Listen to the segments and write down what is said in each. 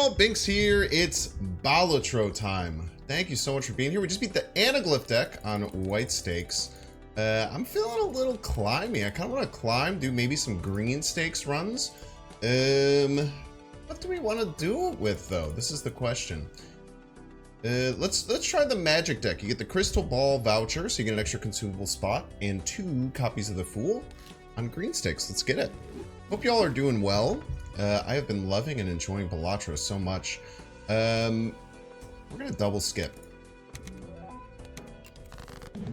y'all, Binks here. It's Balatro time. Thank you so much for being here. We just beat the Anaglyph deck on White Stakes. I'm feeling a little climby. I kind of want to climb, do maybe some green stakes runs. What do we want to do it with though? This is the question. Let's try the magic deck. You get the Crystal Ball voucher, so you get an extra consumable spot and 2 copies of the Fool on green stakes. Let's get it. Hope y'all are doing well. I have been loving and enjoying Balatro so much. We're gonna double skip.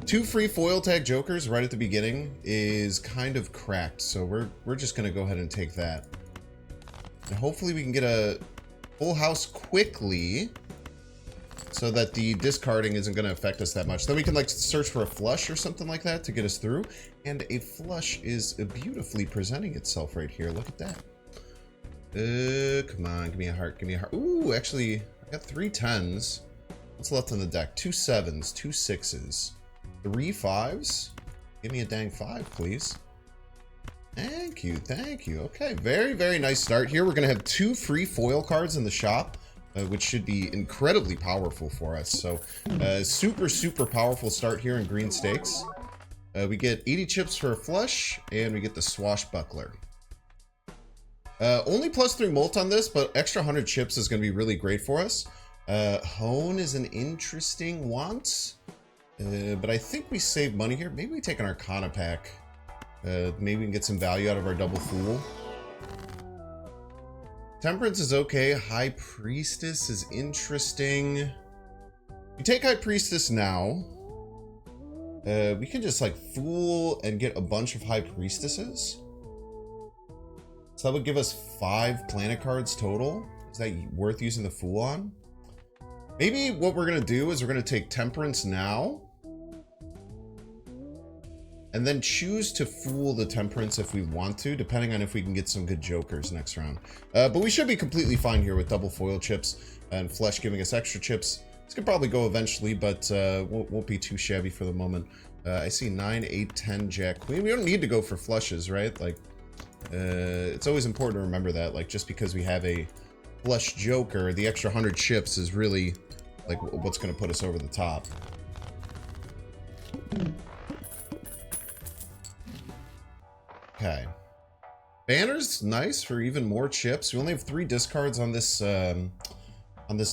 2 free foil tag jokers right at the beginning is kind of cracked, so we're just gonna go ahead and take that. And hopefully we can get a full house quickly, so that the discarding isn't going to affect us that much. Then we can like search for a flush or something like that to get us through. And a flush is beautifully presenting itself right here. Look at that. Come on, give me a heart, give me a heart. Ooh, actually, I got 3 10s. What's left on the deck? 2 7s, 2 6s, 3 5s. Give me a dang 5, please. Thank you, thank you. Okay, very, very nice start here. We're going to have 2 free foil cards in the shop. Which should be incredibly powerful for us. So, super powerful start here in green stakes. We get 80 chips for a flush, and we get the Swashbuckler. Only +3 molt on this, but extra 100 chips is going to be really great for us. Hone is an interesting want, but I think we save money here. Maybe we take an Arcana pack. Maybe we can get some value out of our double Fool. Temperance is okay. High Priestess is interesting. We take High Priestess now. We can just like Fool and get a bunch of High Priestesses. So that would give us 5 planet cards total. Is that worth using the Fool on? Maybe what we're going to do is we're going to take Temperance now. And then choose to Fool the Temperance if we want to, depending on if we can get some good jokers next round. But we should be completely fine here with double foil chips and Flesh giving us extra chips. This could probably go eventually, but won't be too shabby for the moment. I see 9, 8, 10, Jack, Queen. We don't need to go for flushes, right? Like, it's always important to remember that. Like, just because we have a flush joker, the extra 100 chips is really like what's going to put us over the top. Okay. Banner's nice for even more chips. We only have 3 discards on this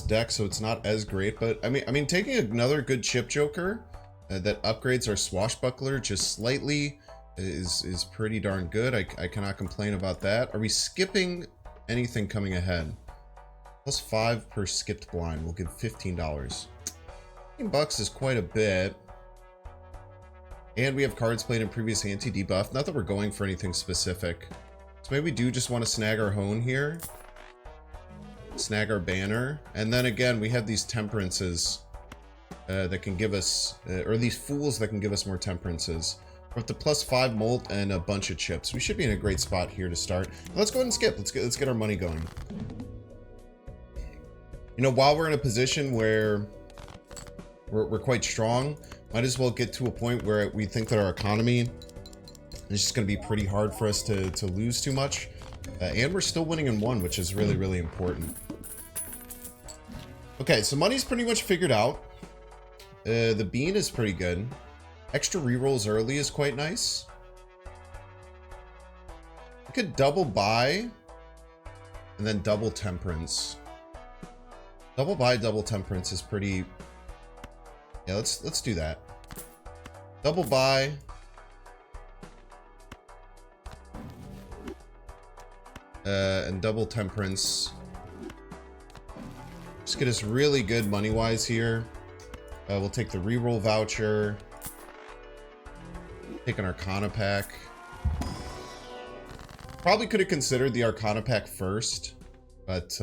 deck, so it's not as great. But I mean, taking another good chip joker that upgrades our Swashbuckler just slightly is pretty darn good. I cannot complain about that. Are we skipping anything coming ahead? +5 per skipped blind. We'll give $15. $15 is quite a bit. And we have cards played in previous anti-debuff. Not that we're going for anything specific. So maybe we do just want to snag our Hone here. Snag our banner. And then again, we have these temperances that can give us, or these Fools that can give us more temperances. With the +5 molt and a bunch of chips. We should be in a great spot here to start. Let's go ahead and skip. Let's get our money going. You know, while we're in a position where we're quite strong, might as well get to a point where we think that our economy is just going to be pretty hard for us to lose too much. And we're still winning in 1, which is really, really important. Okay, so money's pretty much figured out. The bean is pretty good. Extra rerolls early is quite nice. We could double buy and then double temperance. Double buy, double temperance is pretty... Yeah, let's do that. Double buy. And double temperance. Just get us really good money-wise here. We'll take the reroll voucher. Take an Arcana pack. Probably could have considered the Arcana pack first, but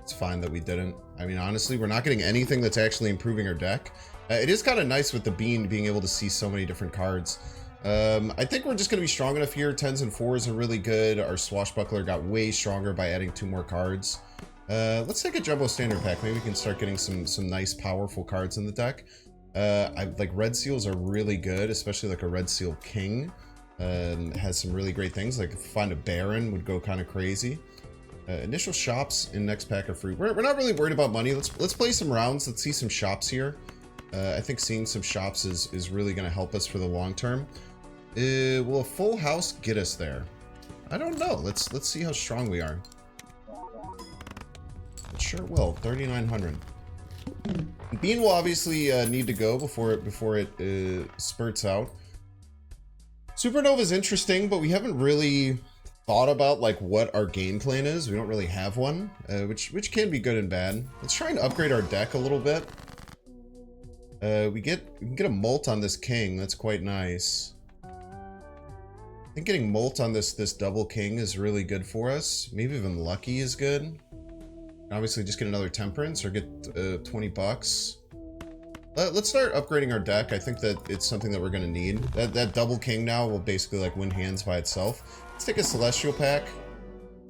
it's fine that we didn't. I mean, honestly, we're not getting anything that's actually improving our deck. It is kind of nice with the bean being able to see so many different cards. I think we're just going to be strong enough here. 10s and 4s are really good. Our Swashbuckler got way stronger by adding 2 more cards. Let's take a Jumbo Standard pack. Maybe we can start getting some nice, powerful cards in the deck. Like Red Seals are really good, especially like a Red Seal King. Has some really great things. Like if we find a Baron would go kind of crazy. Initial shops in next pack of fruit. We're not really worried about money. Let's play some rounds. Let's see some shops here. I think seeing some shops is really going to help us for the long term. Will a full house get us there? I don't know. Let's see how strong we are. It sure will. 3,900. Bean will obviously need to go before it spurts out. Supernova is interesting, but we haven't really thought about like what our game plan is. We don't really have one, which can be good and bad. Let's try and upgrade our deck a little bit. We can get a molt on this king. That's quite nice. I think getting molt on this double king is really good for us. Maybe even lucky is good. Obviously, just get another temperance or get 20 bucks. Let's start upgrading our deck. I think that it's something that we're going to need. That double king now will basically like win hands by itself. Let's take a celestial pack.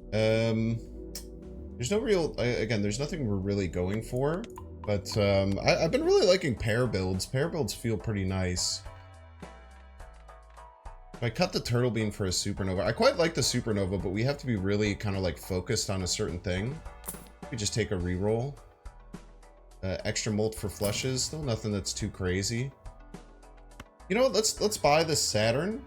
There's no real, again, there's nothing we're really going for, but I've been really liking pair builds. Pair builds feel pretty nice. If I cut the turtle beam for a supernova, I quite like the supernova, but we have to be really kind of like focused on a certain thing. We just take a reroll. Extra molt for flushes, still nothing that's too crazy. You know what, let's buy this Saturn.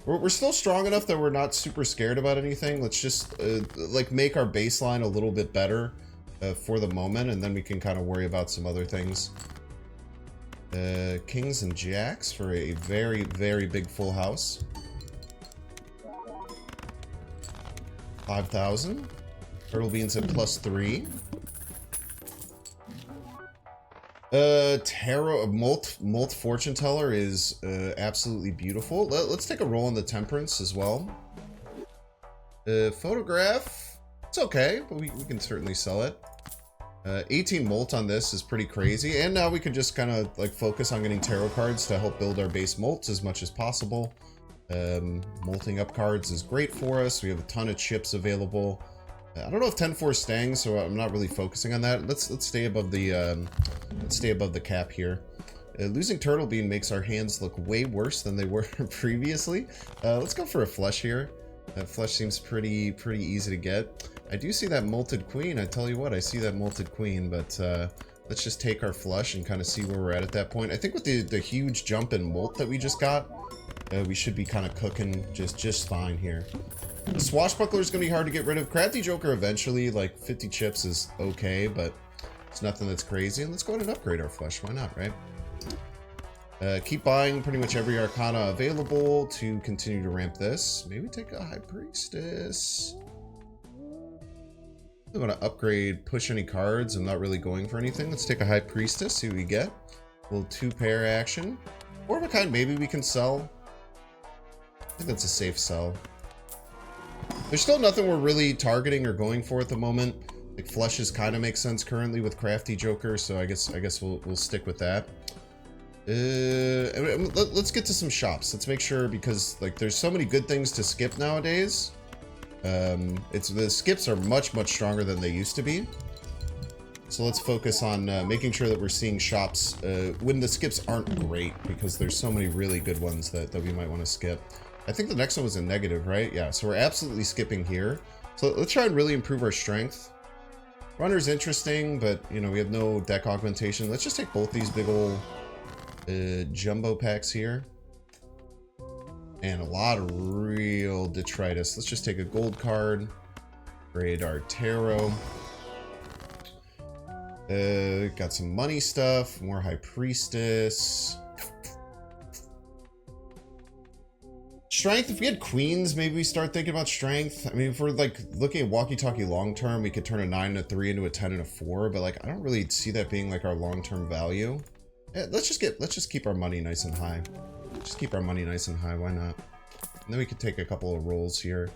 We're still strong enough that we're not super scared about anything. Let's just like make our baseline a little bit better for the moment, and then we can kind of worry about some other things. Kings and jacks for a very, very big full house. 5,000. Turtle beans at +3. Tarot of Molt Fortune Teller is absolutely beautiful. Let's take a roll on the Temperance as well. Photograph, it's okay, but we can certainly sell it. 18 molt on this is pretty crazy, and now we can just kind of like focus on getting tarot cards to help build our base molts as much as possible. Molting up cards is great for us. We have a ton of chips available. I don't know if 10-4 staying, so I'm not really focusing on that. Let's stay above the cap here. Losing Turtle Bean makes our hands look way worse than they were previously. Let's go for a flush here. That flush seems pretty easy to get. I do see that molted queen. I tell you what, I see that molted queen, but let's just take our flush and kind of see where we're at that point. I think with the huge jump in molt that we just got, we should be kind of cooking just fine here. The Swashbuckler is going to be hard to get rid of. Crafty Joker eventually, like 50 chips is okay, but it's nothing that's crazy. And let's go ahead and upgrade our flush. Why not, right? Keep buying pretty much every Arcana available to continue to ramp this. Maybe take a High Priestess. I want to upgrade, push any cards. I'm not really going for anything. Let's take a High Priestess, see what we get. A little 2-pair action. Or of a kind maybe we can sell. I think that's a safe sell. There's still nothing we're really targeting or going for at the moment. Like flushes kind of make sense currently with Crafty Joker, so I guess we'll stick with that. Let's get to some shops. Let's make sure, because like there's so many good things to skip nowadays. The skips are much stronger than they used to be. So let's focus on making sure that we're seeing shops when the skips aren't great, because there's so many really good ones that we might want to skip. I think the next one was a negative, right? Yeah, so we're absolutely skipping here. So let's try and really improve our strength. Runner's interesting, but, you know, we have no deck augmentation. Let's just take both these big ol' jumbo packs here. And a lot of real detritus. Let's just take a gold card. Grade our tarot. Got some money stuff. More High Priestess. Strength, if we had queens, maybe we start thinking about strength. I mean, if we're like looking at walkie-talkie long-term, we could turn a 9 and a 3 into a 10 and a 4, but like I don't really see that being like our long-term value. Yeah, let's just keep our money nice and high. Just keep our money nice and high, why not? And then we could take a couple of rolls here.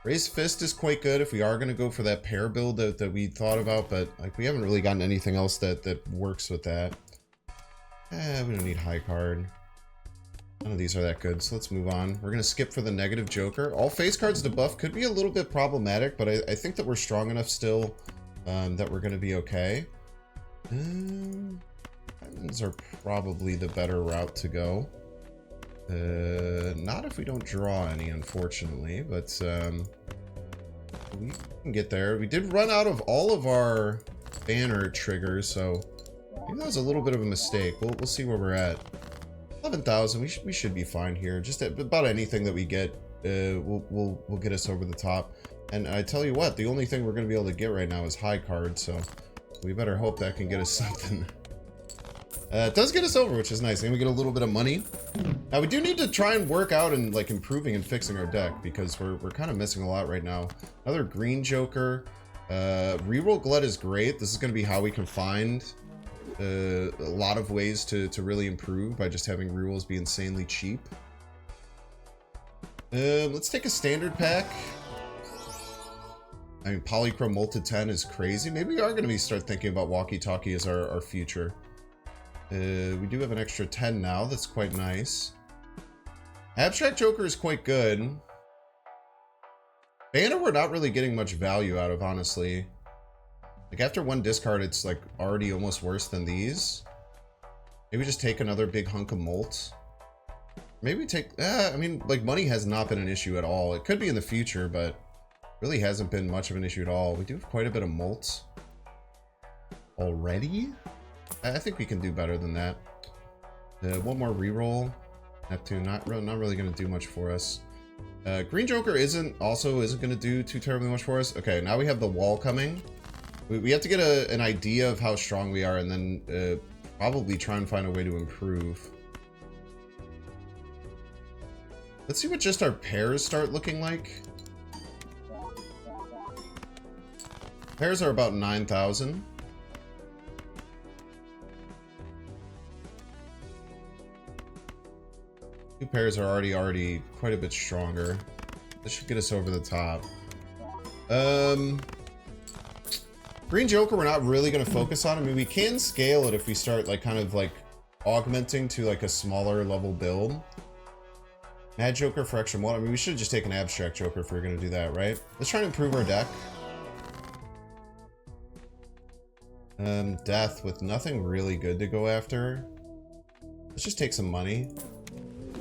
Raised Fist is quite good if we are going to go for that pair build that we thought about, but like we haven't really gotten anything else that works with that. We don't need high card. None of these are that good, so let's move on. We're going to skip for the negative Joker. All face cards to buff could be a little bit problematic, but I think that we're strong enough still that we're going to be okay. Diamonds are probably the better route to go. Not if we don't draw any, unfortunately, but We can get there. We did run out of all of our banner triggers, so maybe that was a little bit of a mistake. We'll see where we're at. 11,000. We should be fine here. Just about anything that we get, will get us over the top. And I tell you what, the only thing we're going to be able to get right now is high card, so we better hope that can get us something. It does get us over, which is nice. And we get a little bit of money. Now we do need to try and work out and like improving and fixing our deck because we're kind of missing a lot right now. Another green joker. Reroll glut is great. This is going to be how we can find a lot of ways to really improve by just having rerolls be insanely cheap. Let's take a standard pack. I mean, Polychrome Molted 10 is crazy. Maybe we are going to start thinking about walkie-talkie as our future. We do have an extra 10 now. That's quite nice. Abstract Joker is quite good. Banner we're not really getting much value out of, honestly. Like, after one discard, it's, like, already almost worse than these. Maybe just take another big hunk of Molt. Maybe take... I mean, like, money has not been an issue at all. It could be in the future, but really hasn't been much of an issue at all. We do have quite a bit of Molt. Already? I think we can do better than that. One more reroll. Neptune, not really going to do much for us. Green Joker isn't going to do too terribly much for us. Okay, now we have the wall coming. We have to get an idea of how strong we are and then probably try and find a way to improve. Let's see what just our pairs start looking like. Pairs are about 9,000. Two pairs are already quite a bit stronger. This should get us over the top. Green Joker, we're not really going to focus on. I mean, we can scale it if we start like kind of like augmenting to like a smaller level build. Mad Joker for extra one. I mean, we should just take an Abstract Joker if we're going to do that, right? Let's try and improve our deck. Death with nothing really good to go after. Let's just take some money.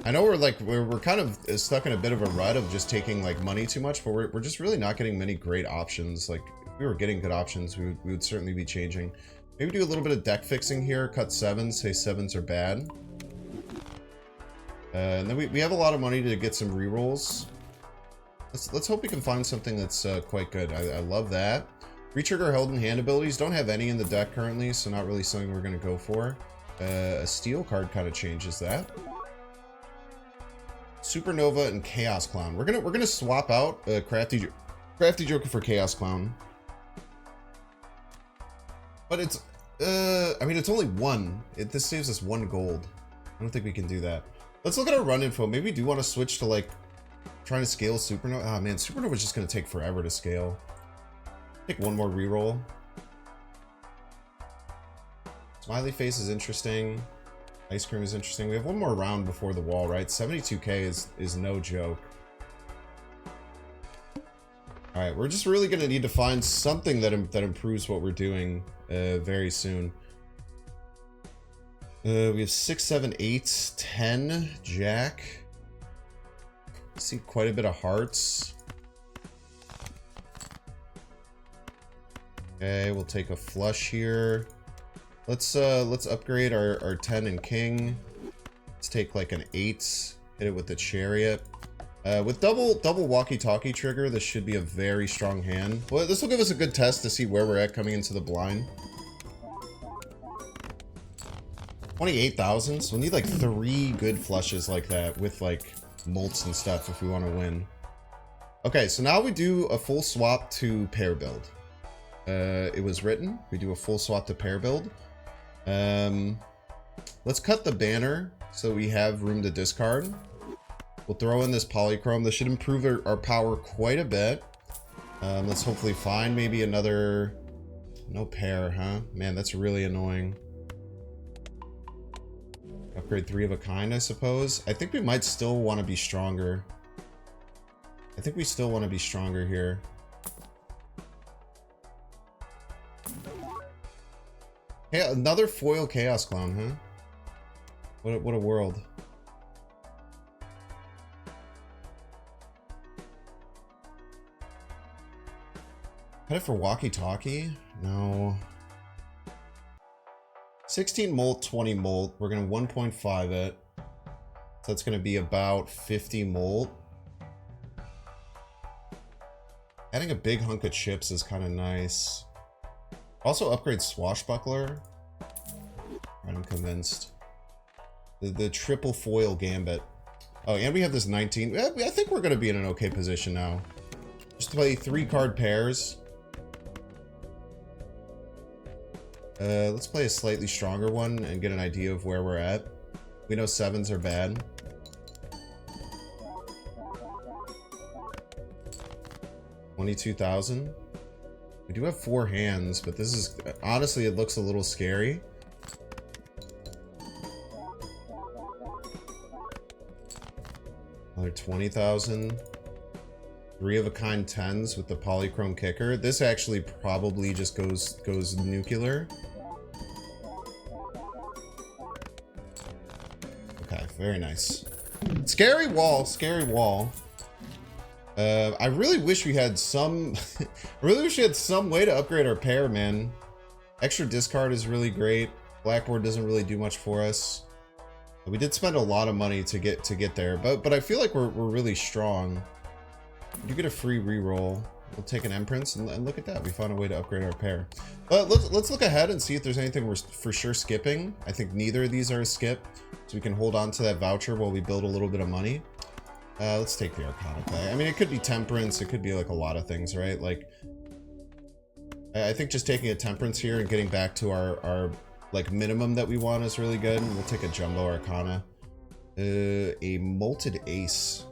I know we're kind of stuck in a bit of a rut of just taking like money too much, but we're just really not getting many great options. Like if we were getting good options, we would certainly be changing. Maybe do a little bit of deck fixing here. Cut sevens. Say sevens are bad. And then we have a lot of money to get some rerolls. Let's hope we can find something that's quite good. I love that. Retrigger held in hand abilities. Don't have any in the deck currently, so not really something we're going to go for. A steel card kind of changes that. Supernova and Chaos Clown. We're gonna swap out Crafty Joker for Chaos Clown. But it's I mean it's only one. This saves us 1 gold. I don't think we can do that. Let's look at our run info. Maybe we do want to switch to like trying to scale Supernova. Oh man, Supernova is just gonna take forever to scale. Take one more reroll. Smiley Face is interesting. Ice Cream is interesting. We have one more round before the wall, right? 72k is no joke. All right, we're just really gonna need to find something that improves what we're doing very soon. We have 6, 7, 8, 10 Jack. See quite a bit of hearts. Okay, we'll take a flush here. Let's upgrade our 10 and king. Let's take like an 8, hit it with the chariot. With double walkie-talkie trigger, this should be a very strong hand. Well, this will give us a good test to see where we're at coming into the blind. 28,000, so we'll need like 3 good flushes like that with like molts and stuff if we want to win. Okay, so now we do a full swap to pair build. It was written, we do a full swap to pair build. Let's cut the banner so we have room to discard. We'll throw in this polychrome. This should improve our power quite a bit. Let's hopefully find maybe another... No pair, huh? Man, that's really annoying. Upgrade 3 of a kind, I suppose. I think we might still want to be stronger. I think we still want to be stronger here. Hey, another foil Chaos Clown, huh? What a world. Headed for walkie-talkie? No. 16 molt, 20 molt. We're gonna 1.5 it. So that's gonna be about 50 molt. Adding a big hunk of chips is kind of nice. Also upgrade Swashbuckler. I'm convinced. The triple foil gambit. Oh, and we have this 19. I think we're gonna be in an okay position now. Just play 3-card pairs. Let's play a slightly stronger one and get an idea of where we're at. We know 7s are bad. $22,000. We do have 4 hands, but this is honestly, it looks a little scary. Another 20,000. 3 of a kind 10s with the polychrome kicker. This actually probably just goes nuclear. Okay, very nice. Scary wall, scary wall. I really wish we had some I really wish we had some way to upgrade our pair, man. Extra discard is really great. Blackboard doesn't really do much for us. We did spend a lot of money to get there, but I feel like we're really strong. You get a free reroll. We'll take an Empress, and look at that. We found a way to upgrade our pair. But let's look ahead and see if there's anything we're for sure skipping. I think neither of these are a skip, so we can hold on to that voucher while we build a little bit of money. Let's take the Arcana play. I mean, it could be Temperance. It could be like a lot of things, right? Like, I think just taking a Temperance here and getting back to our like minimum that we want is really good. We'll take a Jumbo Arcana. A Molted Ace.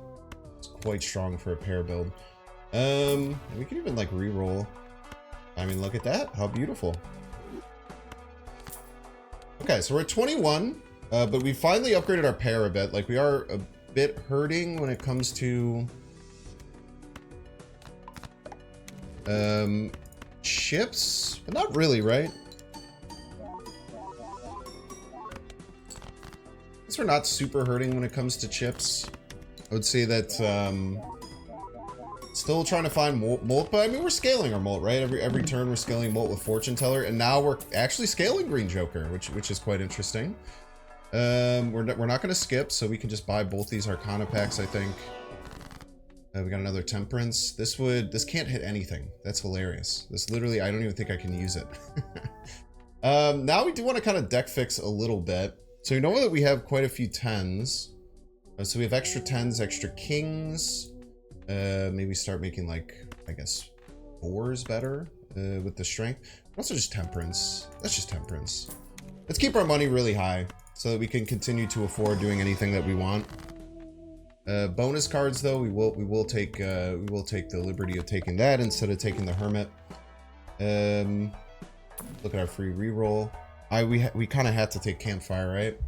It's quite strong for a pair build. We can even like re-roll. I mean, look at that. How beautiful. Okay, so we're at 21, but we finally upgraded our pair a bit. Like, we are a bit hurting when it comes to chips, but not really, right? I guess we're not super hurting when it comes to chips. I would say that still trying to find molt, but I mean, we're scaling our molt, right? Every turn we're scaling molt with Fortune Teller, and now we're actually scaling Green Joker, which is quite interesting. We're not going to skip, so we can just buy both these Arcana packs, I think. We got another Temperance. This can't hit anything. That's hilarious. This literally, I don't even think I can use it. Now we do want to kind of deck fix a little bit. So you know that we have quite a few 10s. So we have extra 10s, extra kings. Maybe start making, like, I guess 4s better with the strength. Also just Temperance. That's just Temperance. Let's keep our money really high so that we can continue to afford doing anything that we want. Bonus cards, though, we will take the liberty of taking that instead of taking the Hermit. Look at our free reroll. We kind of had to take Campfire, right?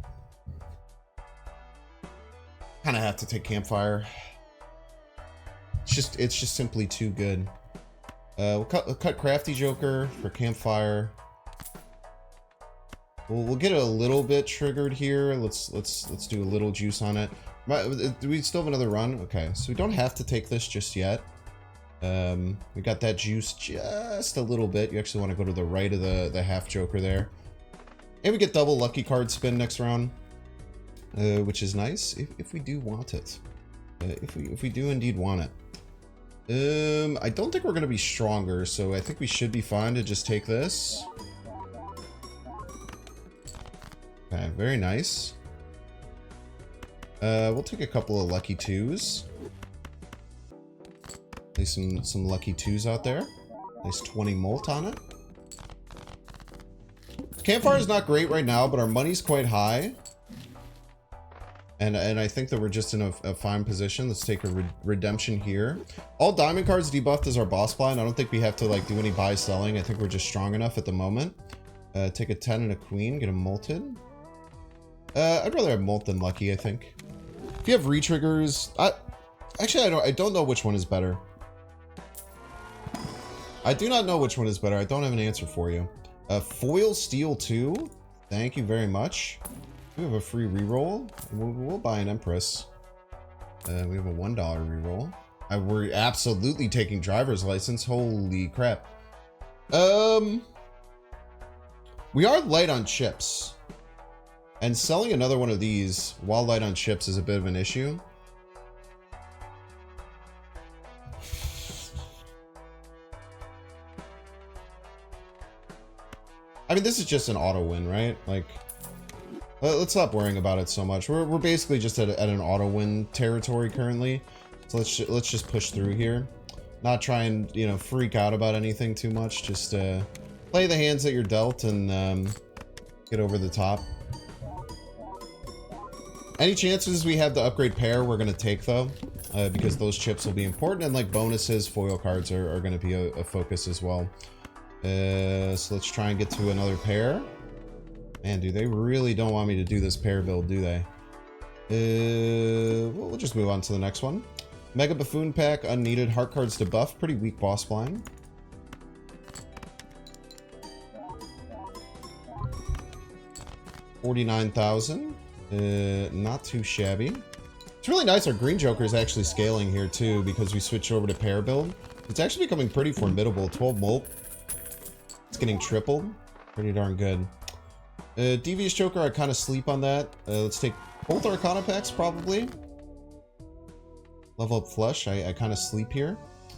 Kind of have to take Campfire. It's just simply too good. We'll cut Crafty Joker for Campfire. We'll get it a little bit triggered here. Let's do a little juice on it. Do we still have another run? Okay, so we don't have to take this just yet. We got that juice just a little bit. You actually want to go to the right of the half Joker there. And we get double lucky card spin next round, which is nice if we do want it. If we do indeed want it. I don't think we're going to be stronger, so I think we should be fine to just take this. Okay, very nice. We'll take a couple of lucky 2s. Play some lucky 2s out there. Nice 20 molt on it. Campfire is not great right now, but our money's quite high. And I think that we're just in a fine position. Let's take a redemption here. All diamond cards debuffed as our boss blind. I don't think we have to like do any buy selling. I think we're just strong enough at the moment. Take a 10 and a queen, get a molted. I'd rather have molt than lucky, I think. If you have retriggers, actually I don't know which one is better. I do not know which one is better. I don't have an answer for you. Foil Steel 2. Thank you very much. We have a free reroll. We'll buy an Empress. We have a $1 reroll. We're absolutely taking driver's license. Holy crap. We are light on chips. And selling another one of these while light on chips is a bit of an issue. I mean, this is just an auto win, right? Like, let's stop worrying about it so much. We're basically just at an auto win territory currently. So let's just push through here. Not try and, you know, freak out about anything too much. Just play the hands that you're dealt and get over the top. Any chances we have the upgrade pair, we're going to take, though, because those chips will be important. And, like, bonuses, foil cards are going to be a focus as well. So let's try and get to another pair. Man, dude, they really don't want me to do this pair build, do they? We'll just move on to the next one. Mega Buffoon Pack, unneeded. Heart cards to buff. Pretty weak boss blind. $49,000. Not too shabby. It's really nice. Our green Joker is actually scaling here too because we switched over to pair build. It's actually becoming pretty formidable. 12 molt. It's getting tripled. Pretty darn good. Devious Joker, I kind of sleep on that. Let's take both Arcana packs probably. Level up Flush. I kind of sleep here.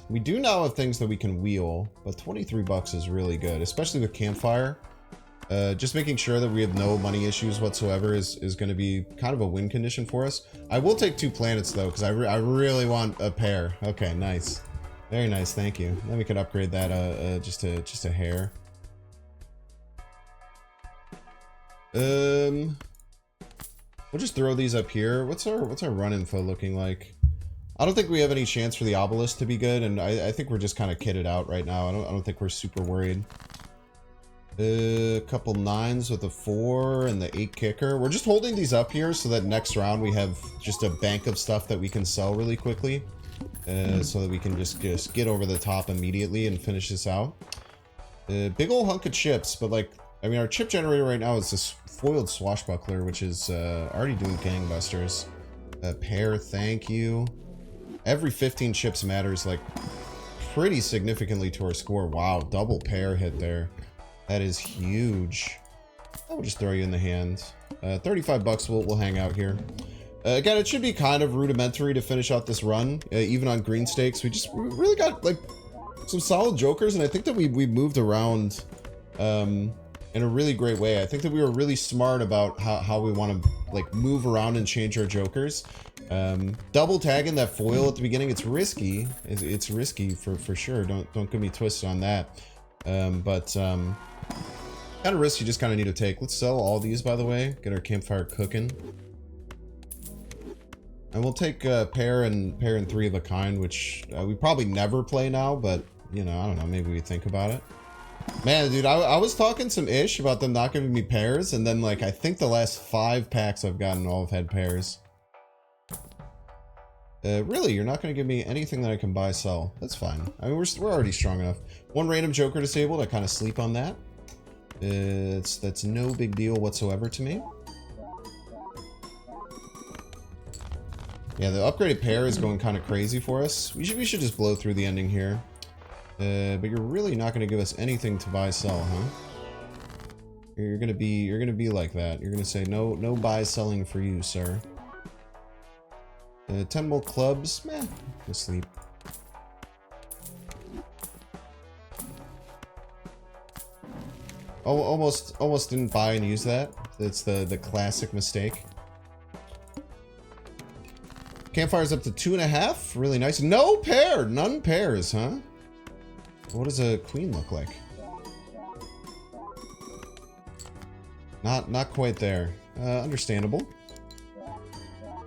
We do now have things that we can wheel, but 23 bucks is really good, especially with Campfire. Just making sure that we have no money issues whatsoever is going to be kind of a win condition for us. I will take 2 planets though, because I really want a pair. Okay, nice. Very nice, thank you. Then we could upgrade that just a hair. We'll just throw these up here. What's our run info looking like? I don't think we have any chance for the obelisk to be good, and I think we're just kind of kitted out right now. I don't think we're super worried. A couple 9s with a 4 and the 8 kicker. We're just holding these up here so that next round we have just a bank of stuff that we can sell really quickly. So that we can just get over the top immediately and finish this out. Big ol' hunk of chips, but like, I mean, our chip generator right now is this foiled swashbuckler, which is already doing gangbusters. Pair, thank you. Every 15 chips matters like pretty significantly to our score. Wow, double pair hit there. That is huge. I will just throw you in the hand. 35 bucks, we'll hang out here. Again, it should be kind of rudimentary to finish out this run, even on green stakes. We really got like some solid jokers, and I think that we moved around in a really great way. I think that we were really smart about how we want to like move around and change our jokers. Double tagging that foil at the beginning, it's risky. It's risky for sure. Don't get me twisted on that. Kind of risk you just kind of need to take. Let's sell all these, by the way. Get our campfire cooking. And we'll take pair and 3 of a kind, which we probably never play now, but, you know, I don't know, maybe we think about it. Man, dude, I was talking some ish about them not giving me pairs, and then, like, I think the last 5 packs I've gotten all have had pairs. Really, you're not going to give me anything that I can buy, sell. That's fine. I mean, we're already strong enough. 1 random joker disabled, I kind of sleep on that. That's no big deal whatsoever to me. Yeah, the upgraded pair is going kind of crazy for us. We should just blow through the ending here. But you're really not going to give us anything to buy sell, huh? You're gonna be like that. You're gonna say no buy selling for you, sir. 10 more clubs, meh, asleep. Oh, almost didn't buy and use that. That's the classic mistake. Campfire's up to 2.5. Really nice. No pair. None pairs, huh? What does a queen look like? Not quite there. Understandable.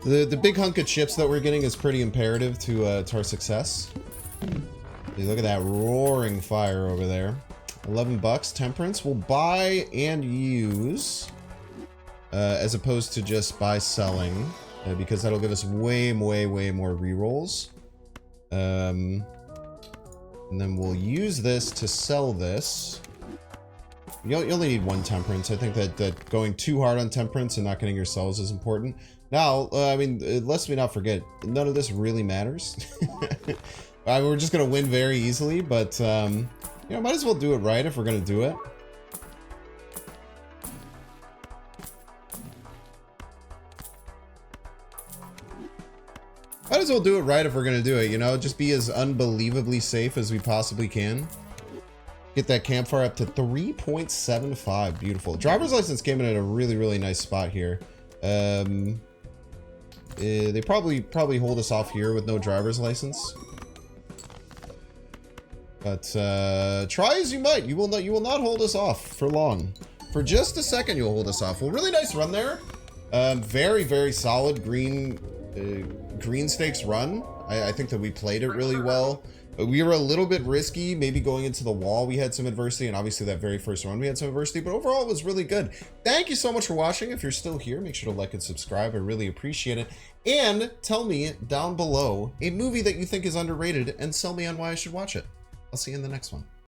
The big hunk of chips that we're getting is pretty imperative to our success. Look at that roaring fire over there. 11 bucks. Temperance. We'll buy and use as opposed to just buy selling. Because that'll give us way more rerolls. And then we'll use this to sell this. You only need 1 temperance. I think that going too hard on temperance and not getting your sells is important. Now, I mean, lest we not forget, none of this really matters. We're just going to win very easily, but You know, might as well do it right if we're gonna do it. Might as well do it right if we're gonna do it, you know? Just be as unbelievably safe as we possibly can. Get that campfire up to 3.75. Beautiful. Driver's license came in at a really, really nice spot here. They probably hold us off here with no driver's license. But try as you might, you will not hold us off for long. For just a second, you'll hold us off. Well, really nice run there. Very, very solid green stakes run. I think that we played it really well. We were a little bit risky, maybe going into the wall. We had some adversity, and obviously that very first run we had some adversity, but overall it was really good. Thank you so much for watching. If you're still here, make sure to like and subscribe. I really appreciate it. And tell me down below a movie that you think is underrated and sell me on why I should watch it. I'll see you in the next one.